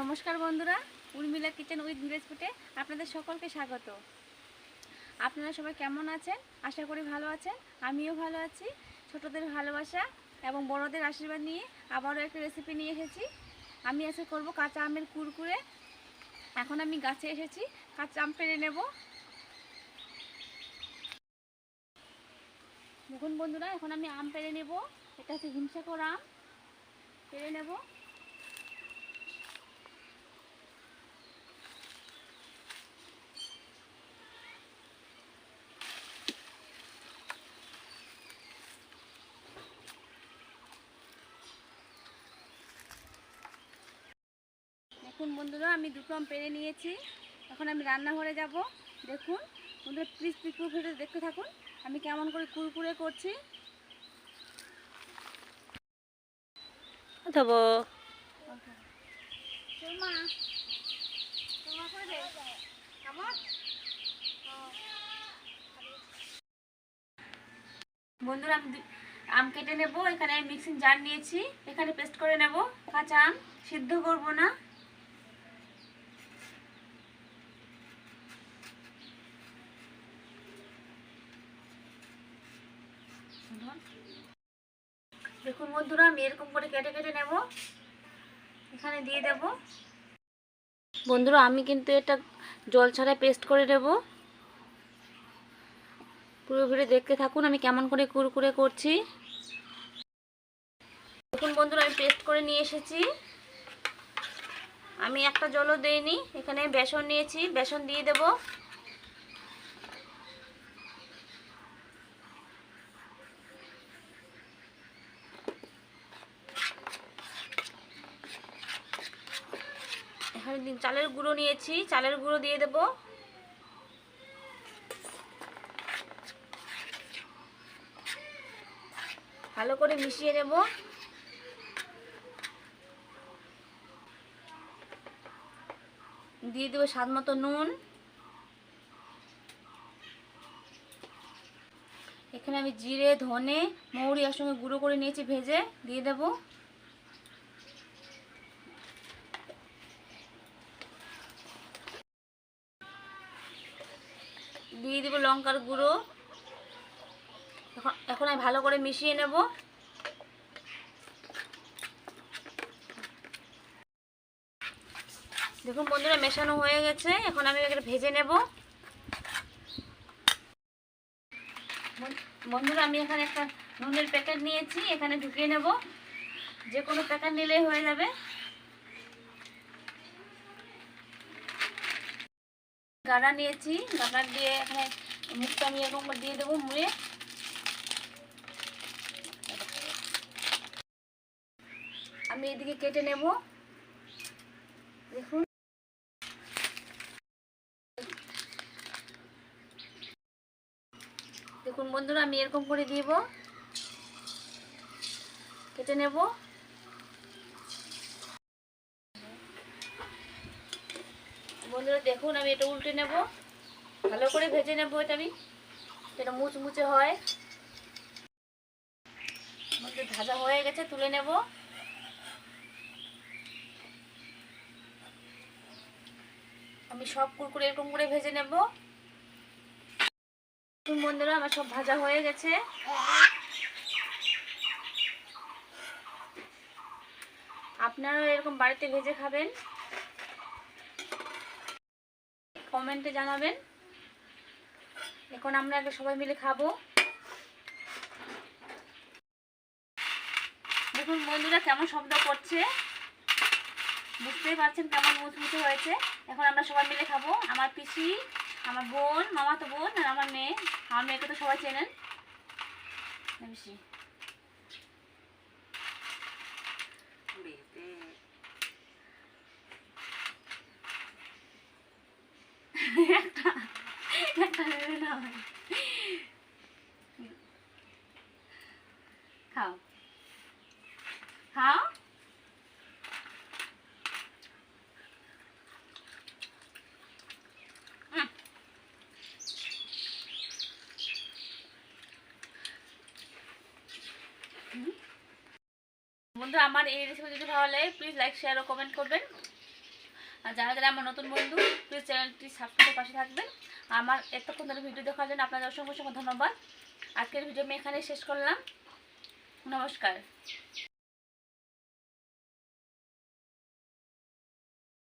নমস্কার বন্ধুরা, Urmila kitchen with village ফুডে আপনাদের সকলকে স্বাগত। আপনারা সবাই কেমন আছেন? আশা করি ভালো আছেন। আমিও ভালো আছি। ছোটদের ভালোবাসা এবং বড়দের আশীর্বাদ নিয়ে আবারও একটা রেসিপি নিয়ে এসেছি। আমি আজকে করব কাঁচা আমের কুরকুরে। এখন আমি গাছে এসেছি, কাঁচা আম পেড়ে নেব। দেখুন বন্ধুরা, এখন আমি আম পেড়ে নেব। এটা হচ্ছে হিমসাগর আম, পেড়ে নেব। দেখুন বন্ধুরা, আমি দুটো আম পেড়ে নিয়েছি। এখন আমি রান্নাঘরে যাব। দেখুন বন্ধুরা, প্লিজ পিকুর ভিডিও দেখতে থাকুন আমি কেমন করে কুরকুরে করছি। দেবো বন্ধুরা, আমি আম কেটে নেব। এখানে আমি মিক্সিং জার নিয়েছি, এখানে পেস্ট করে নেব। কাঁচা আম সিদ্ধ করব না। দেখুন বন্ধুরা, আমি এরকম করে কেটে কেটে নেব, এখানে দিয়ে দেব। বন্ধুরা, আমি কিন্তু এটা জল ছাড়া পেস্ট করে নেব। পুরো ভিডিও দেখতে থাকুন আমি কেমন করে কুরকুরে করছি। দেখুন বন্ধুরা, আমি পেস্ট করে নিয়ে এসেছি। আমি একটা জলও দেইনি। এখানে বেসন নিয়েছি, বেসন দিয়ে দেব। এখানে চালের গুঁড়ো নিয়েছি, চালের গুঁড়ো দিয়ে দেব। ভালো করে মিশিয়ে নেব। দিয়ে দেবো স্বাদ মতো নুন। এখানে আমি জিরে, ধনে, মৌরি একসঙ্গে গুঁড়ো করে নিয়েছি, ভেজে দিয়ে দেব। দিয়ে দেবো লঙ্কার গুঁড়ো। এখন আমি ভালো করে মিশিয়ে নেব। দেখুন বন্ধুরা, মেশানো হয়ে গেছে। এখন আমি এখানে ভেজে নেব। বন্ধুরা, আমি এখানে একটা নুনের প্যাকেট নিয়েছি, এখানে ঢুকিয়ে নেব। যে কোনো প্যাকেট নিলেই হয়ে যাবে। গাড়া নিয়েছি, গাড়া দিয়ে এখানে মুখটা আমি এরকম দিয়ে দেবো মুড়ে। আমি এদিকে কেটে নেব। দেখুন দেখুন বন্ধুরা, আমি এরকম করে দিব, কেটে নেব। বন্ধুরা দেখুন, আমি এটা উল্টে নেব, ভালো করে ভেজে নেব। এটা মুচমুচে হয়। ভাজা হয়ে গেছে, তুলে নেব। আমি সব কুরকুরে এরকম করে ভেজে নেব। বন্ধুরা, আমার সব ভাজা হয়ে গেছে। আপনারাও এরকম বাড়িতে ভেজে খাবেন, কমেন্টে জানাবেন। এখন আমরা আগে সবাই মিলে খাবো। দেখুন বন্ধুরা, কেমন শব্দ করছে, বুঝতেই পারছেন কেমন মুচমুচে হয়েছে। এখন আমরা সবাই মিলে খাবো। আমার পিসি, আমার বোন, মামাতো বোন আর আমার মেয়ে। আমার মেয়েকে তো সবাই চেনেন, পিসি। খাও খাও। বন্ধু, আমার এই রেসিপি যদি ভালো লাগে প্লিজ লাইক, শেয়ার ও কমেন্ট করবেন। আর যারা যারা আমার নতুন বন্ধু প্লিজ চ্যানেলটি সাবস্ক্রাইবের পাশে থাকবেন। আমার এতক্ষণ ধরে ভিডিও দেখার জন্য আপনাদের অসংখ্য অসংখ্য ধন্যবাদ। আজকের ভিডিও আমি এখানে শেষ করলাম। নমস্কার।